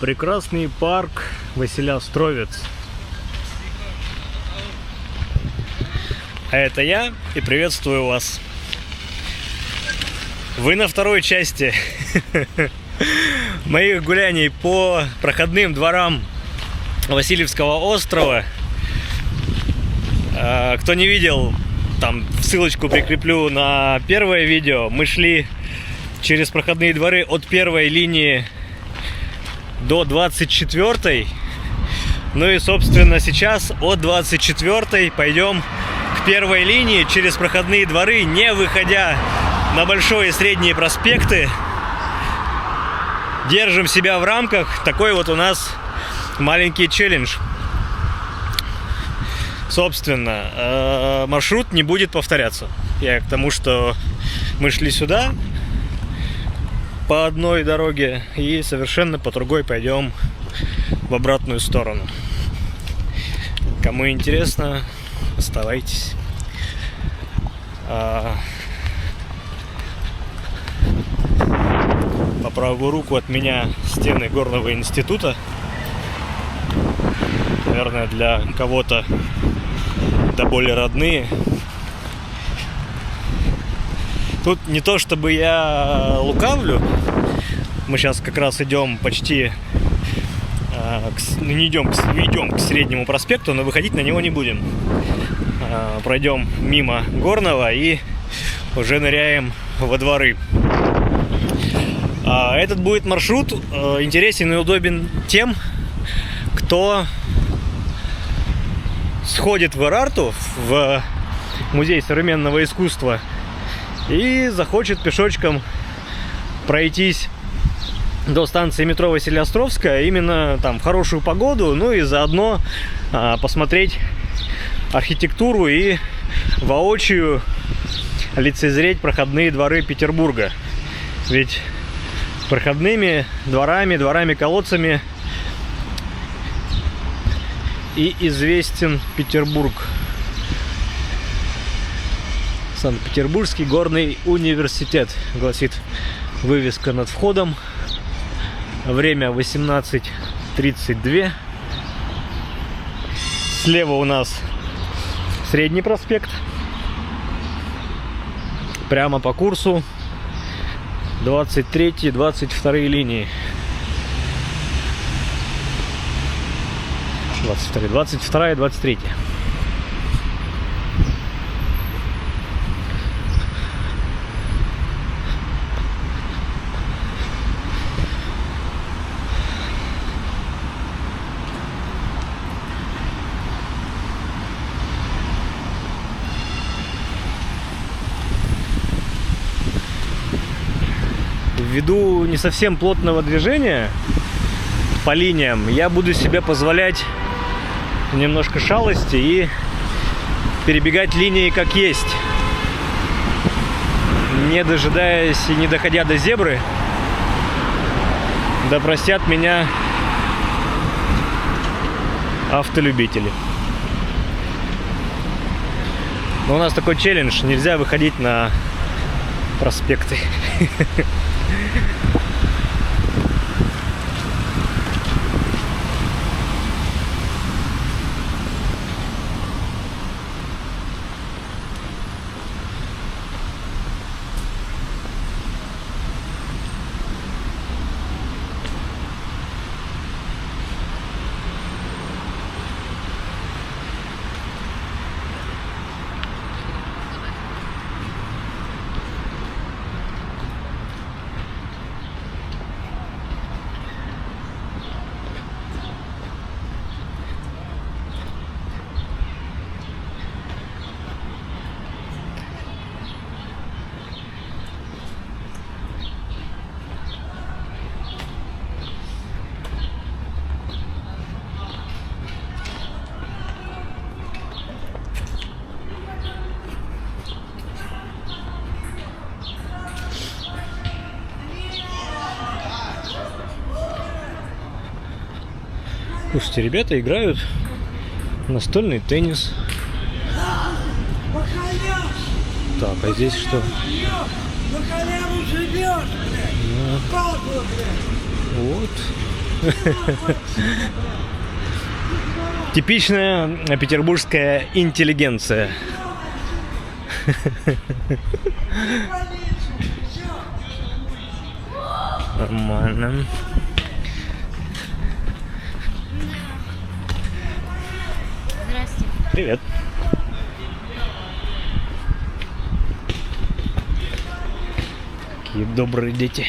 Прекрасный парк Василеостровец. А это я, и приветствую вас. Вы на второй части моих гуляний по проходным дворам Васильевского острова. Кто не видел, там ссылочку прикреплю на первое видео. Мы шли через проходные дворы от первой линии до 24-й. Ну и, собственно, сейчас от 24-й пойдем к первой линии через проходные дворы, не выходя на большие и средние проспекты. Держим себя в рамках. Такой вот у нас маленький челлендж. Собственно, маршрут не будет повторяться. Я к тому, что мы шли сюда по одной дороге и совершенно по другой пойдем в обратную сторону. Кому интересно, оставайтесь. По правую руку от меня стены горного института. Наверное, для кого-то да более родные. Тут не то чтобы я лукавлю. Мы сейчас как раз идем почти идем к Среднему проспекту, но выходить на него не будем. Пройдем мимо Горного и уже ныряем во дворы. Этот будет маршрут интересен и удобен тем, кто сходит в Ирарту, в музей современного искусства, и захочет пешочком пройтись до станции метро Василеостровская именно там в хорошую погоду, ну и заодно посмотреть архитектуру и воочию лицезреть проходные дворы Петербурга. Ведь проходными дворами-колодцами и известен Петербург. Санкт-Петербургский горный университет, гласит вывеска над входом. Время 18:32. Слева у нас Средний проспект. Прямо по курсу 23-22 линии. 22 и 23. Ввиду не совсем плотного движения по линиям, я буду себе позволять немножко шалости и перебегать линии как есть, не дожидаясь и не доходя до зебры. Да простят меня автолюбители. Но у нас такой челлендж, нельзя выходить на проспекты. Слушайте, ребята играют в настольный теннис. Так, а здесь что? Вот. Типичная петербургская интеллигенция. Нормально. Здрасте. Привет. Какие добрые дети.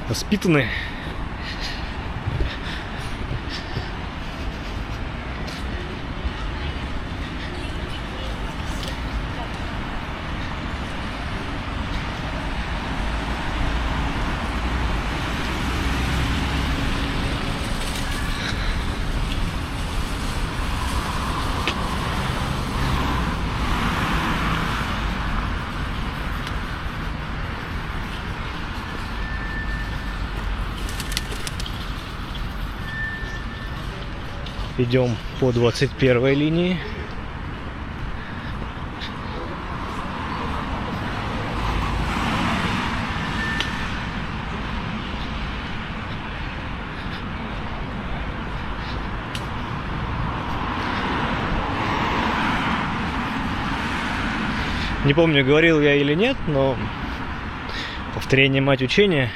Воспитанные. Идем по 21 линии. Не помню, говорил я или нет, но повторение мать учения.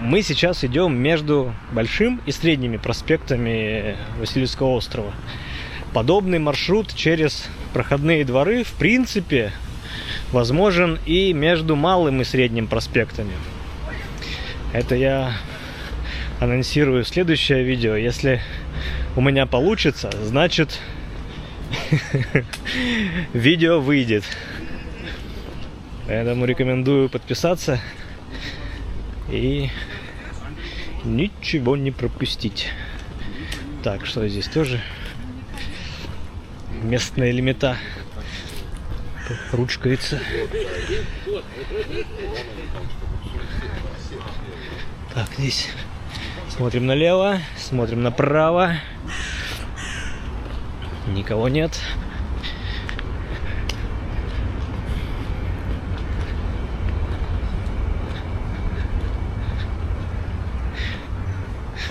Мы сейчас идем между Большим и Средними проспектами Васильевского острова. Подобный маршрут через проходные дворы, в принципе, возможен и между Малым и Средним проспектами. Это я анонсирую в следующее видео. Если у меня получится, значит, видео выйдет. Поэтому рекомендую подписаться и ничего не пропустить. Так, что здесь тоже местная лимита ручкается. Так, здесь смотрим налево, смотрим направо. Никого нет.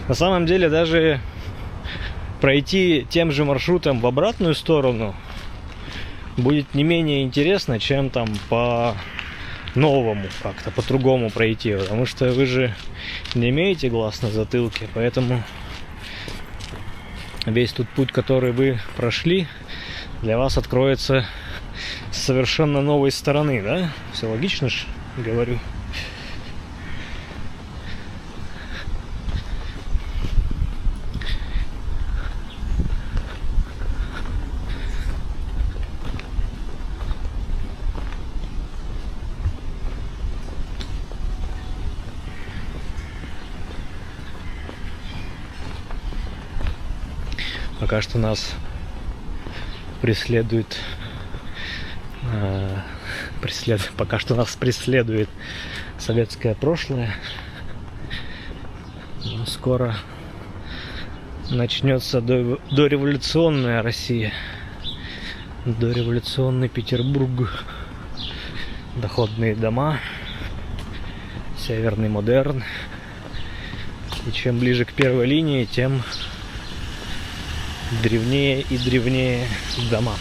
На самом деле, даже пройти тем же маршрутом в обратную сторону будет не менее интересно, чем там по новому как-то, по-другому пройти. Потому что вы же не имеете глаз на затылке, поэтому весь тот путь, который вы прошли, для вас откроется с совершенно новой стороны, да? Все логично ж говорю. Пока что нас преследует, пока что нас преследует советское прошлое. Но скоро начнется дореволюционная Россия, дореволюционный Петербург, доходные дома, северный модерн. И чем ближе к первой линии, тем древнее и древнее дома.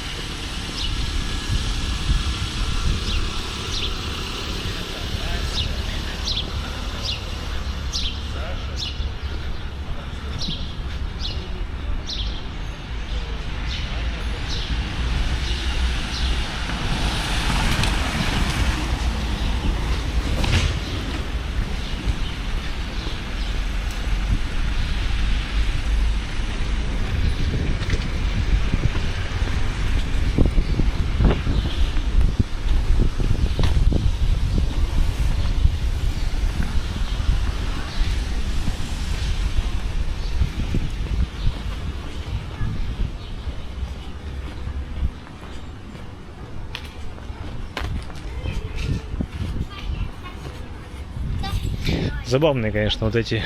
Забавные, конечно, вот эти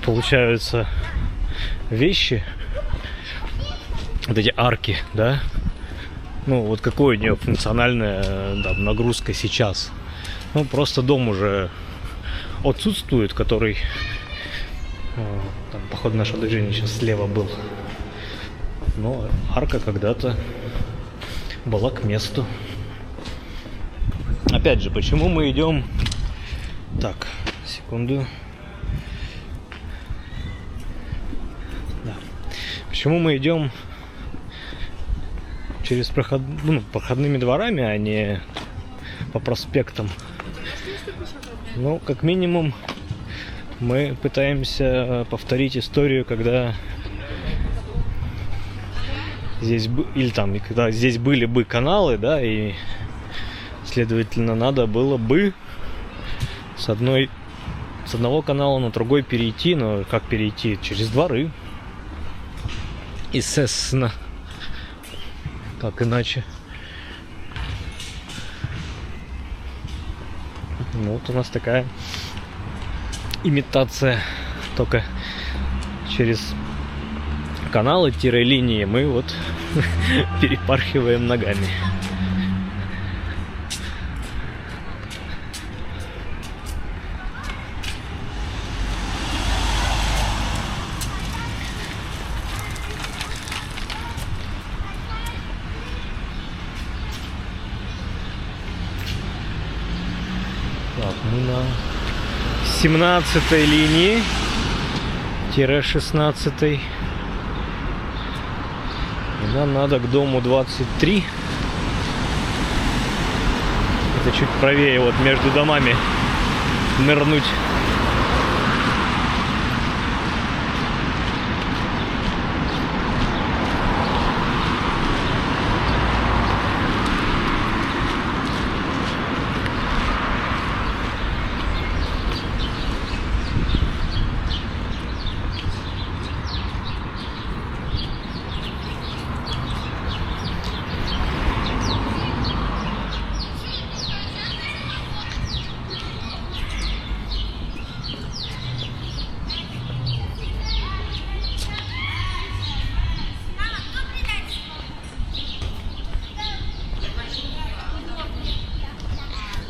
получаются вещи, вот эти арки, да? Ну, вот какой у нее функциональная там нагрузка сейчас? Ну, просто дом уже отсутствует, который, там, по ходу нашего движения сейчас слева был. Но арка когда-то была к месту. Опять же, почему мы идем... Так, секунду. Да. Почему мы идем через проходными дворами, а не по проспектам? Ну, как минимум, мы пытаемся повторить историю, когда здесь или там, когда здесь были бы каналы, да, и следовательно надо было бы с одного канала на другой перейти, но как перейти? Через дворы. Естественно. Как иначе? Ну, вот у нас такая имитация, только через каналы-линии мы вот перепархиваем ногами. Так, мы на 17-й линии, 16-й. И нам надо к дому 23. Это чуть правее, вот между домами нырнуть.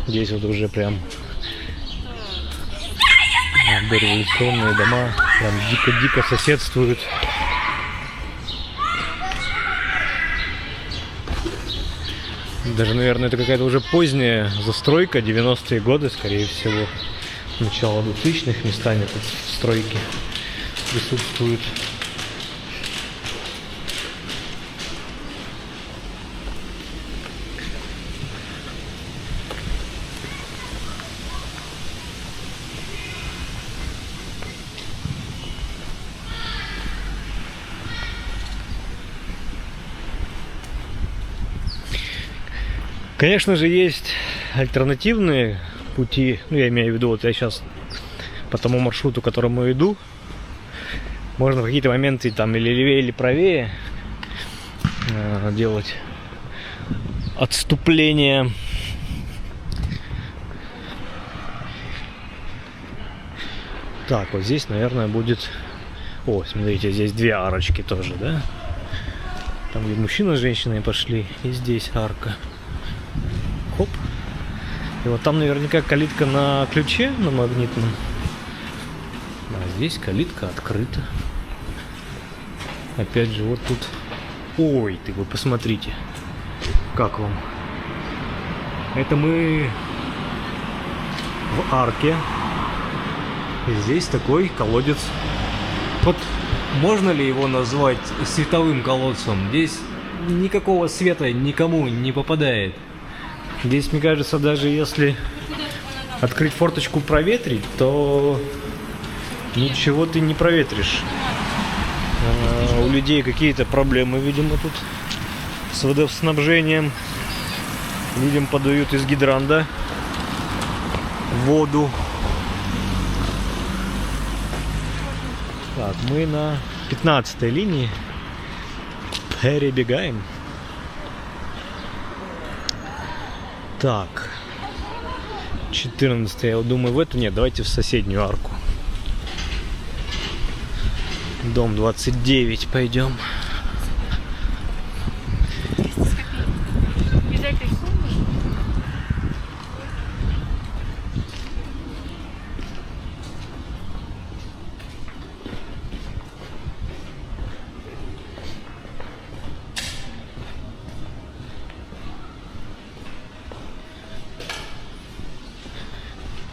Здесь вот уже прям дореволюционные дома прям дико-дико соседствуют. Даже, наверное, это какая-то уже поздняя застройка, 90-е годы, скорее всего. Начало 2000-х местами тут стройки присутствуют. Конечно же, есть альтернативные пути. Ну, я имею в виду, вот я сейчас по тому маршруту, к которому иду, можно в какие-то моменты там или левее, или правее делать отступление. Так, вот здесь, наверное, будет... О, смотрите, здесь две арочки тоже, да? Там, где мужчина с женщиной пошли, и здесь арка. Хоп. И вот там наверняка калитка на ключе, на магнитном. А здесь калитка открыта. Опять же, вот тут... Ой, вы посмотрите. Как вам? Это мы в арке. И здесь такой колодец. Вот можно ли его назвать световым колодцем? Здесь никакого света никому не попадает. Здесь, мне кажется, даже если открыть форточку, проветрить, то ничего ты не проветришь. У людей какие-то проблемы, видимо, тут с водоснабжением. Людям подают из гидранта воду. Так, мы на 15-й линии перебегаем. Так, 14, я думаю, в эту нет, давайте в соседнюю арку. Дом 29 пойдем. Из этой суммы?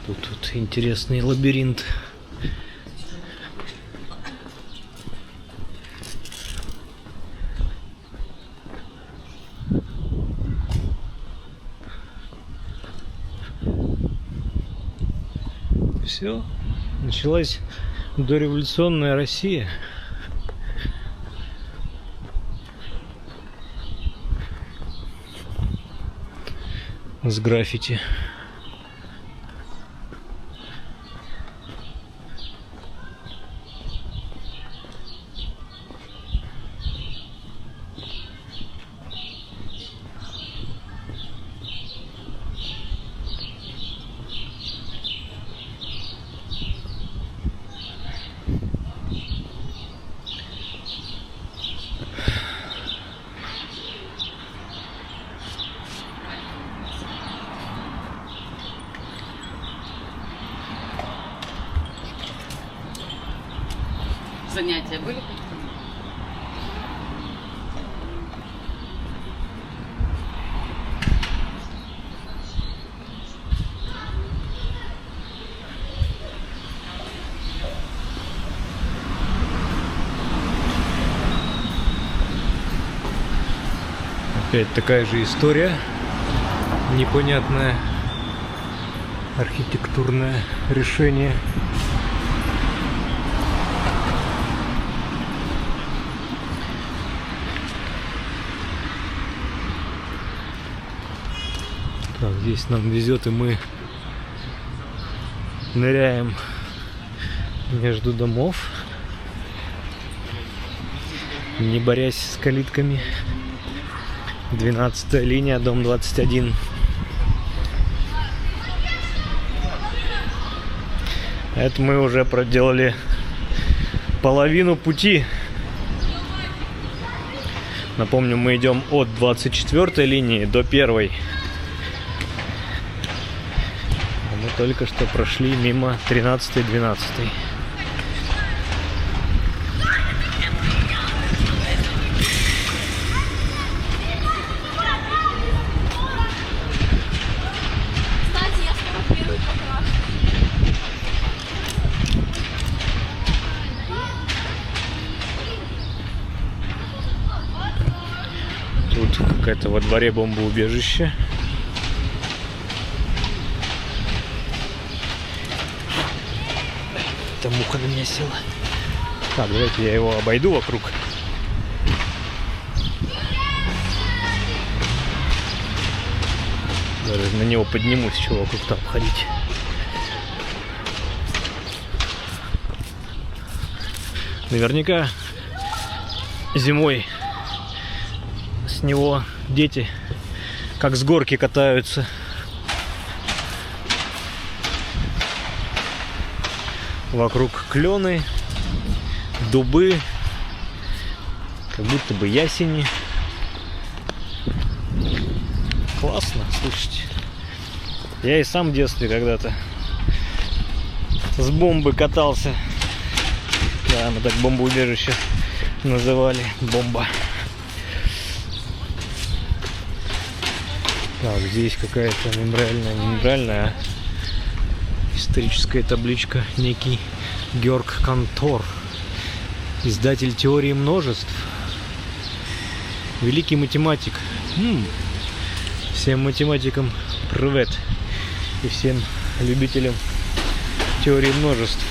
Тут интересный лабиринт. Все, началась дореволюционная Россия. С граффити. Занятия были какие-то? Опять такая же история. Непонятное архитектурное решение. Так, здесь нам везет, и мы ныряем между домов, не борясь с калитками. 12-я линия, дом 21. Это мы уже проделали половину пути. Напомню, мы идем от 24-й линии до 1-й. Мы только что прошли мимо 13-й, 12-й. Тут какая-то во дворе бомбоубежище. Эта муха на меня села. Так, давайте я его обойду вокруг. Даже на него поднимусь, еще вокруг там ходить. Наверняка зимой с него дети как с горки катаются. Вокруг клены, дубы, как будто бы ясени. Классно, слушайте. Я и сам в детстве когда-то с бомбы катался. Да, мы так бомбоубежище называли. Бомба. Так, здесь какая-то мемориальная историческая табличка. Некий Георг Кантор, издатель теории множеств, великий математик. Всем математикам привет, и всем любителям теории множеств.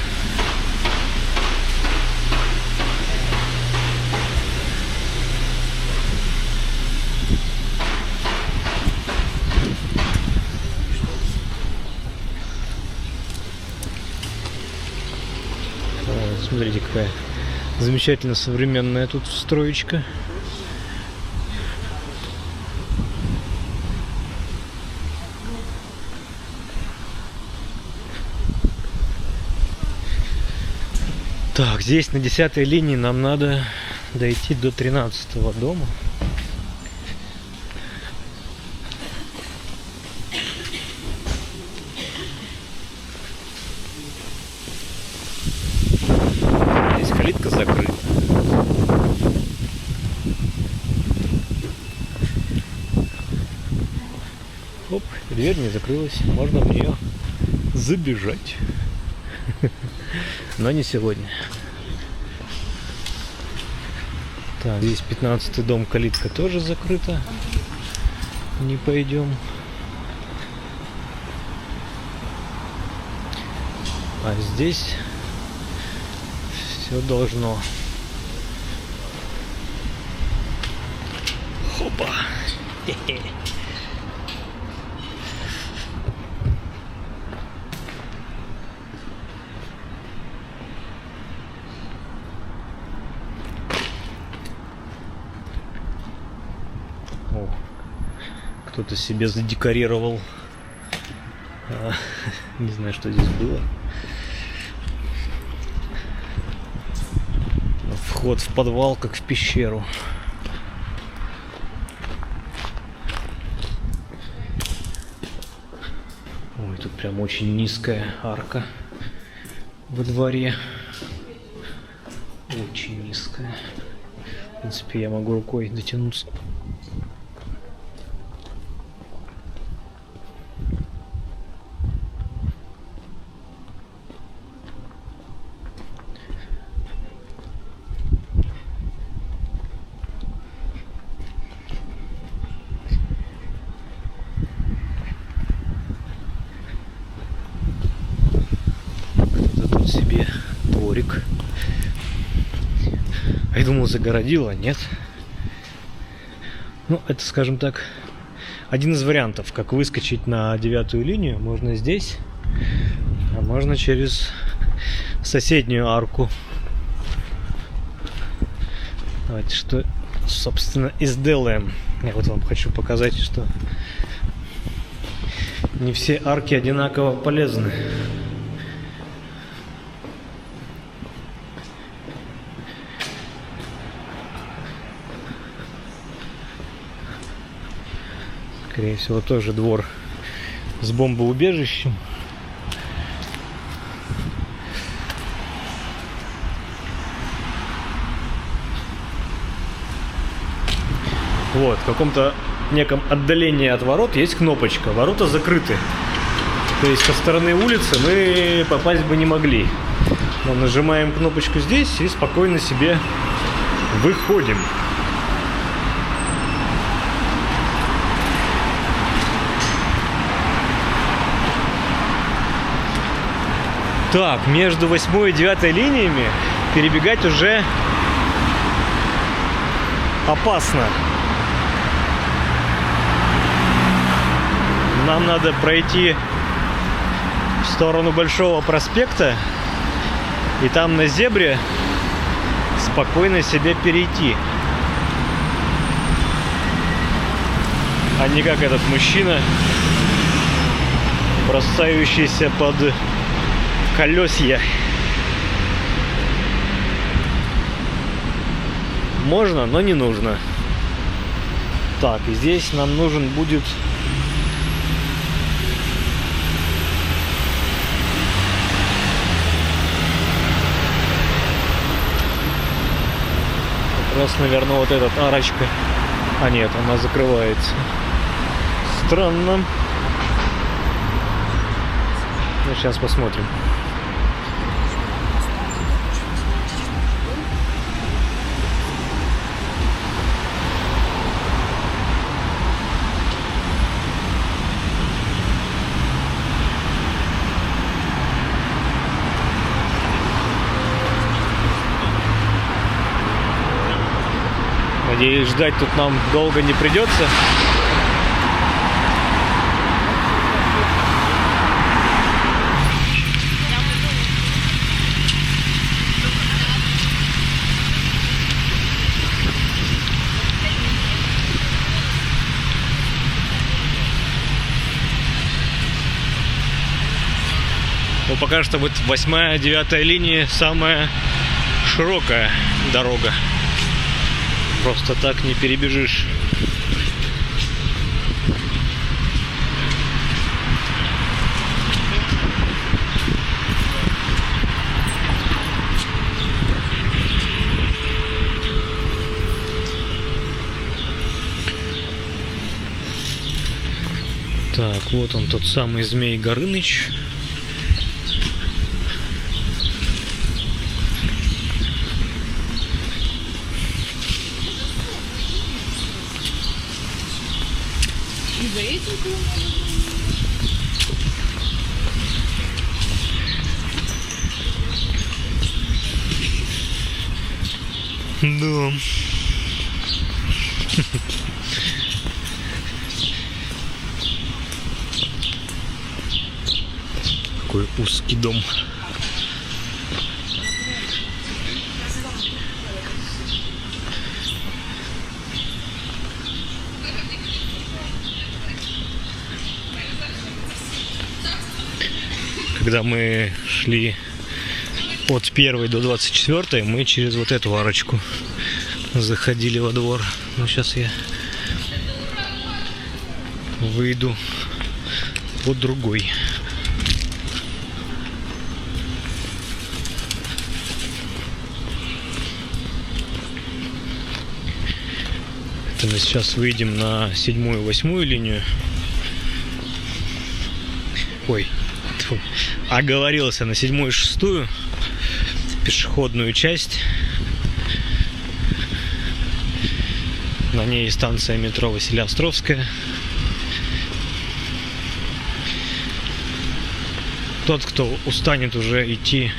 Смотрите, какая замечательно современная тут строечка. Так, здесь на 10-й линии нам надо дойти до 13-го дома. Здесь калитка закрыта. Оп, дверь не закрылась, можно в нее забежать. Но не сегодня. Так, здесь 15-й дом, калитка тоже закрыта. Не пойдем. А здесь все должно. Хопа. Хе-хе. О, кто-то себе задекорировал. Не знаю, что здесь было. Вход в подвал, как в пещеру. Ой, тут прям очень низкая арка во дворе. Очень низкая. В принципе, я могу рукой дотянуться. Себе дворик. А я думал, загородила, нет. Ну, это, скажем так, один из вариантов, как выскочить на 9-ю линию. Можно здесь, а можно через соседнюю арку. Давайте, что, собственно, и сделаем. Я вот вам хочу показать, что не все арки одинаково полезны. Скорее всего, тоже двор с бомбоубежищем. Вот, в каком-то неком отдалении от ворот есть кнопочка. Ворота закрыты. То есть со стороны улицы мы попасть бы не могли. Но нажимаем кнопочку здесь и спокойно себе выходим. Так, между 8 и 9 линиями перебегать уже опасно. Нам надо пройти в сторону Большого проспекта и там на зебре спокойно себе перейти. А не как этот мужчина, бросающийся под колесья. Можно, но не нужно. Так, и здесь нам нужен будет как раз, наверное, вот эта арочка. А нет, она закрывается. Странно. Ну, сейчас посмотрим. Надеюсь, ждать тут нам долго не придется. Ну, пока что вот 8-9 линия самая широкая дорога. Просто так не перебежишь. Так, вот он, тот самый Змей Горыныч. И за этим клубом. Да. Какой узкий дом. Когда мы шли от 1 до 24, мы через вот эту арочку заходили во двор. Но сейчас я выйду по другой. Это мы сейчас выйдем на 7-ю, 8-ю линию. Ой, тьфу, оговорился, на 7-ю и 6-ю пешеходную часть. На ней станция метро Василеостровская. Тот, кто устанет уже идти,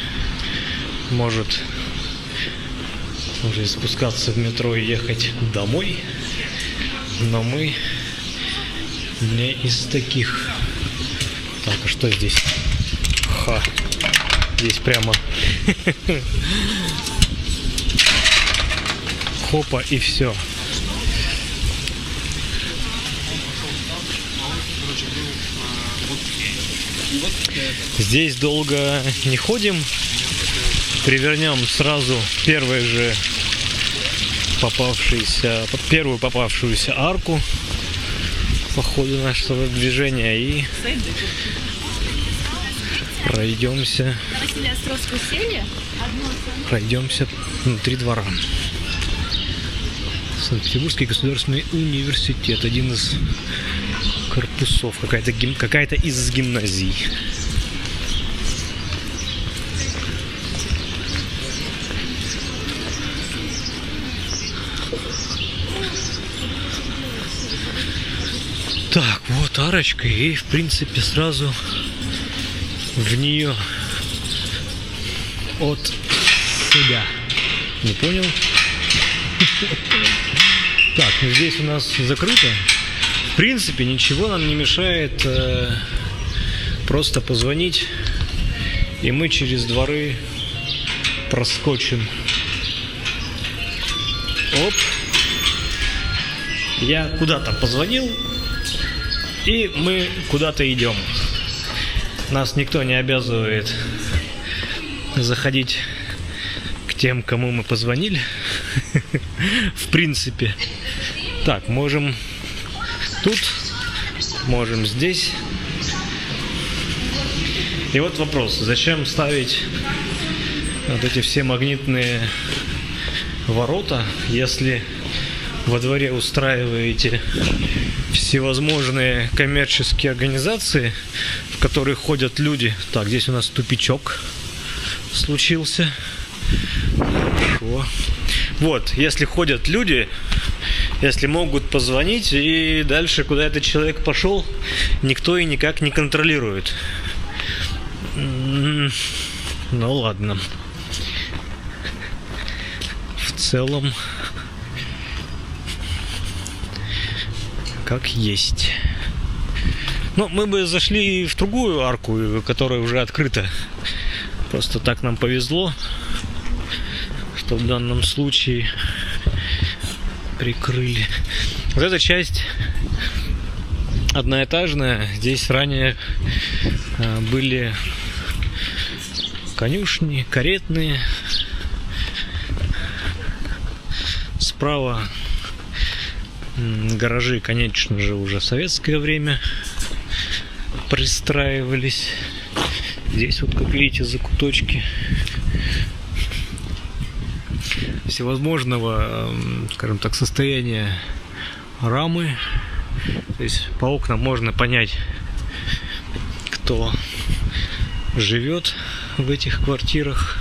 может уже спускаться в метро и ехать домой. Но мы не из таких. Так, а что здесь? Ха. Здесь прямо хопа и все. Здесь долго не ходим. Привернем сразу первую попавшуюся арку по ходу нашего движения и пройдемся внутри двора. Санкт-Петербургский государственный университет, один из корпусов, какая-то из гимназий. Так, вот арочка, и в принципе сразу в нее от себя. Не понял? Так, ну здесь у нас закрыто. В принципе, ничего нам не мешает просто позвонить, и мы через дворы проскочим. Оп. Я куда-то позвонил, и мы куда-то идем. Нас никто не обязывает заходить к тем, кому мы позвонили. В принципе. Так, можем тут, можем здесь. И вот вопрос, зачем ставить вот эти все магнитные ворота, если во дворе устраиваете всевозможные коммерческие организации, в которые ходят люди. Так, здесь у нас тупичок случился. Хорошо. Вот, если ходят люди, если могут позвонить, и дальше, куда этот человек пошел, никто и никак не контролирует. Ну ладно. В целом, как есть. Но мы бы зашли в другую арку, которая уже открыта. Просто так нам повезло, что в данном случае прикрыли. Вот эта часть одноэтажная. Здесь ранее были конюшни, каретные. Справа гаражи, конечно же, уже в советское время пристраивались. Здесь вот, как видите, закуточки всевозможного, скажем так, состояния рамы. То есть по окнам можно понять, кто живет в этих квартирах.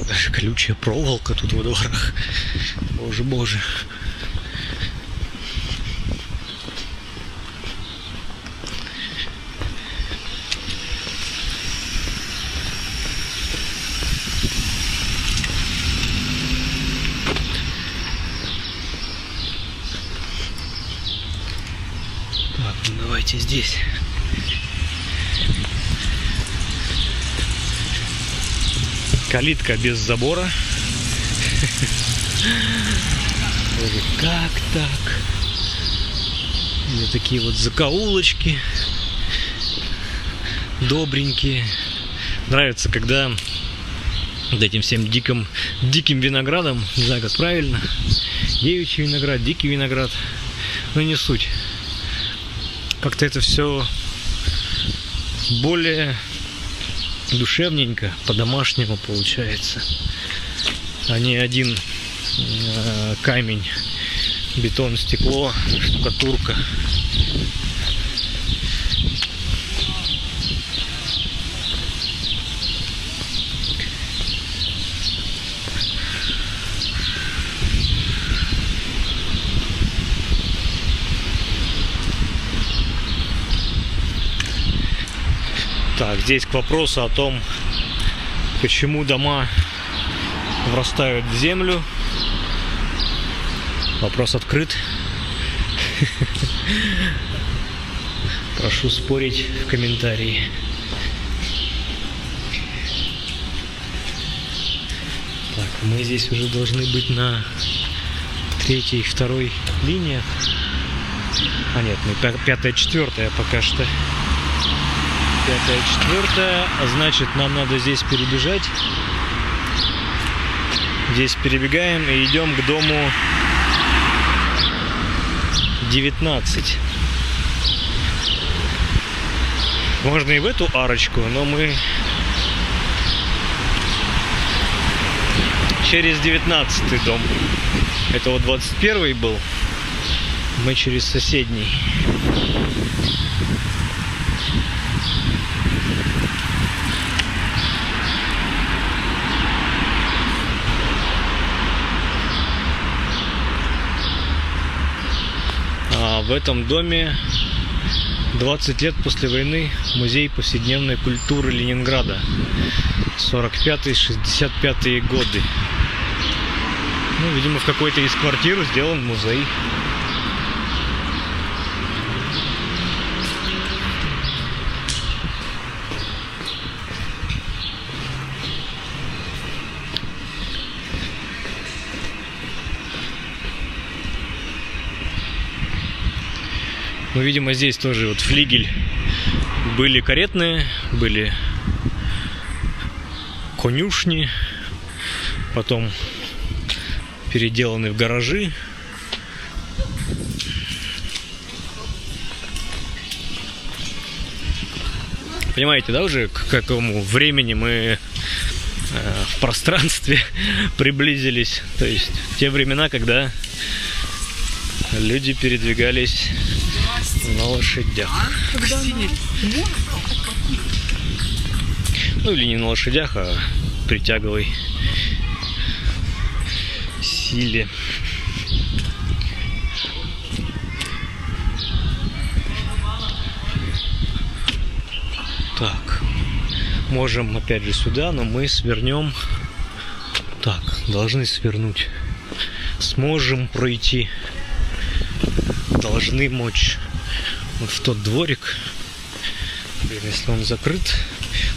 Даже колючая проволока тут во дворах. Боже, боже. Так, ну давайте здесь. Калитка без забора. Боже, как так? Вот такие вот закоулочки добренькие. Нравится, когда вот этим всем диким виноградом, не знаю как правильно, девичий виноград, дикий виноград, но не суть. Как-то это все более душевненько, по-домашнему получается, а не один камень, бетон, стекло, штукатурка. Так, здесь к вопросу о том, почему дома врастают в землю. Вопрос открыт. Прошу спорить в комментарии. Так, мы здесь уже должны быть на 3-й и 2-й линиях. А нет, мы 5-я, 4-я пока что. 5-я, 4-я, а значит, нам надо здесь перебежать. Здесь перебегаем и идем к дому 19. Можно и в эту арочку, но мы через 19-й дом. Это вот 21-й был. Мы через соседний. В этом доме 20 лет после войны музей повседневной культуры Ленинграда. 45-65 годы. Ну, видимо, в какой-то из квартир сделан музей. Ну, видимо, здесь тоже вот флигель. Были каретные, были конюшни, потом переделаны в гаражи. Понимаете, да, уже к какому времени мы в пространстве приблизились? То есть те времена, когда люди передвигались на лошадях. Ну или не на лошадях, а при тяговой силе. Так, можем опять же сюда, но мы свернем. Так, должны свернуть. Сможем пройти. Должны мочь. Вот в тот дворик. Блин, если он закрыт.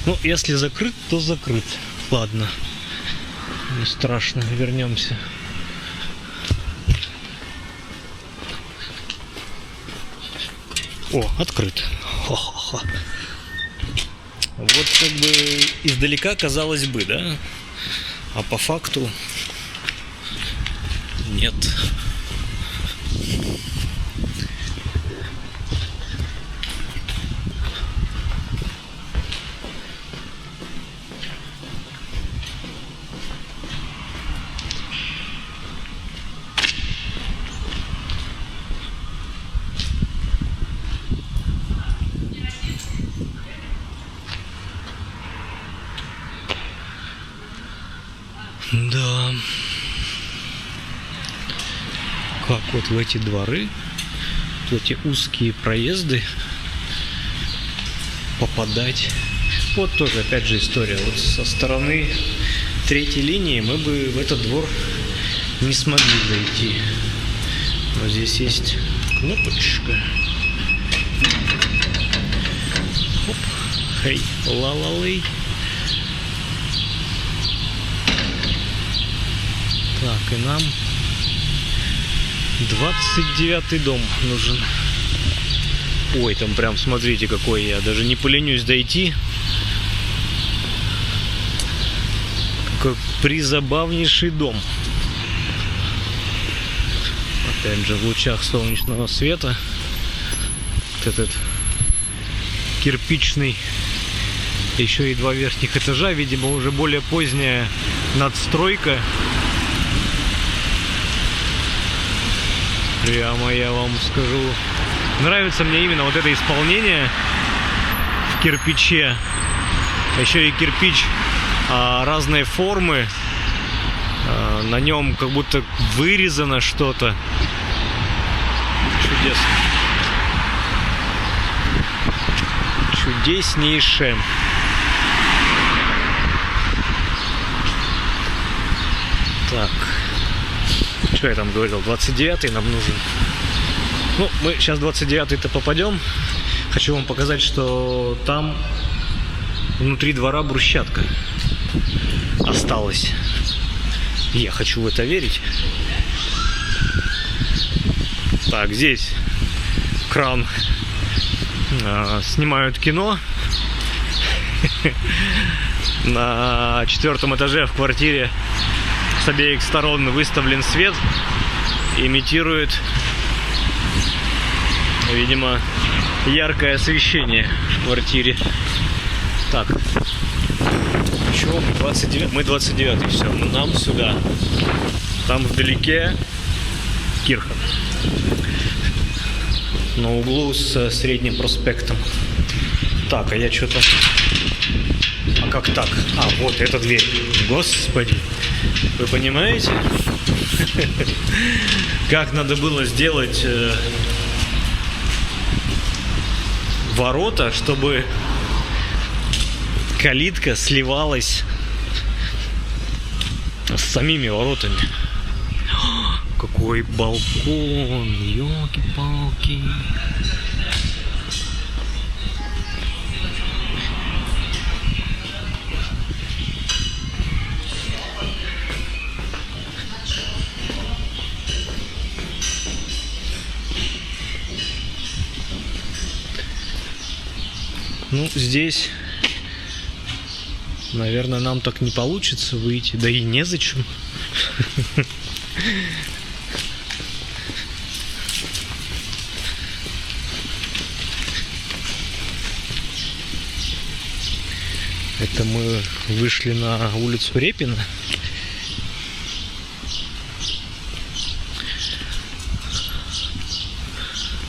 Ну, если закрыт, то закрыт. Ладно. Не страшно, вернемся. О, открыт. Хо-хо-хо. Вот как бы издалека казалось бы, да? А по факту нет. Да. Как вот в эти дворы, в эти узкие проезды попадать. Вот тоже, опять же, история. Вот со стороны третьей линии мы бы в этот двор не смогли зайти. Но здесь есть кнопочка. Хоп. Хей, ла-ла-лей. Так, и нам 29-й дом нужен. Ой, там прям, смотрите, какой я. Даже не поленюсь дойти. Какой призабавнейший дом. Опять же, в лучах солнечного света. Вот этот кирпичный. Еще и 2 верхних этажа. Видимо, уже более поздняя надстройка. Прямо я вам скажу. Нравится мне именно вот это исполнение в кирпиче. Еще и кирпич разной формы. На нем как будто вырезано что-то. Чудесно. Чудеснейшее. Так. Что я там говорил? 29-й нам нужен. Ну, мы сейчас 29-й-то попадем. Хочу вам показать, что там внутри двора брусчатка осталась. Я хочу в это верить. Так, здесь кран. Снимают кино. На 4-м этаже в квартире с обеих сторон выставлен свет. Имитирует, видимо, яркое освещение в квартире. Так. Чего мы 29? Мы 29, все. Нам сюда. Там вдалеке Кирха. На углу с Средним проспектом. Так, а я что-то... А как так? А, вот эта дверь. Господи. Вы понимаете? Как надо было сделать ворота, чтобы калитка сливалась с самими воротами. Какой балкон! Ёлки-палки! Ну, здесь, наверное, нам так не получится выйти. Да и незачем. Это мы вышли на улицу Репина.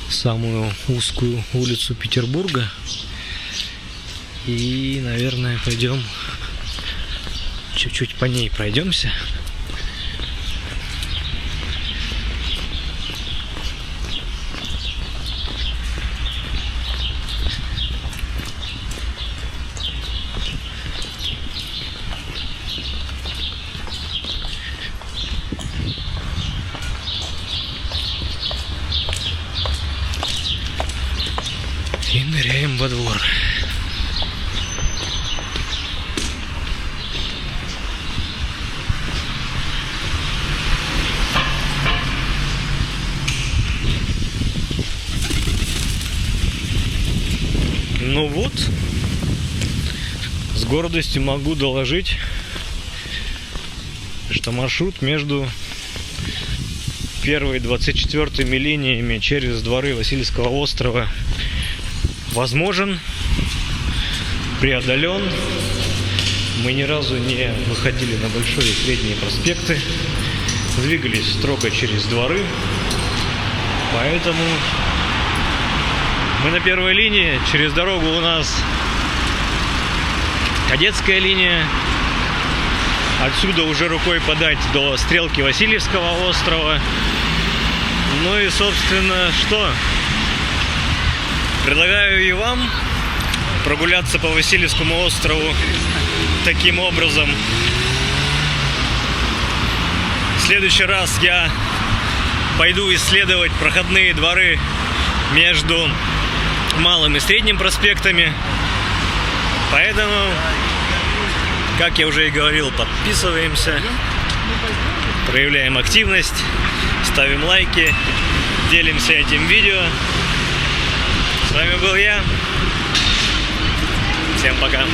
Самую узкую улицу Петербурга. И, наверное, пойдем чуть-чуть по ней пройдемся. И ныряем во двор. Ну вот, с гордостью могу доложить, что маршрут между 1-й и 24-ми линиями через дворы Васильевского острова возможен, преодолен. Мы ни разу не выходили на большие и средние проспекты, двигались строго через дворы, поэтому мы на 1-й линии. Через дорогу у нас Кадетская линия. Отсюда уже рукой подать до стрелки Васильевского острова. Ну и, собственно, что? Предлагаю и вам прогуляться по Васильевскому острову таким образом. В следующий раз я пойду исследовать проходные дворы между Малым и Средним проспектами. Поэтому, как я уже и говорил, подписываемся, проявляем активность, ставим лайки, делимся этим видео. С вами был я. Всем пока.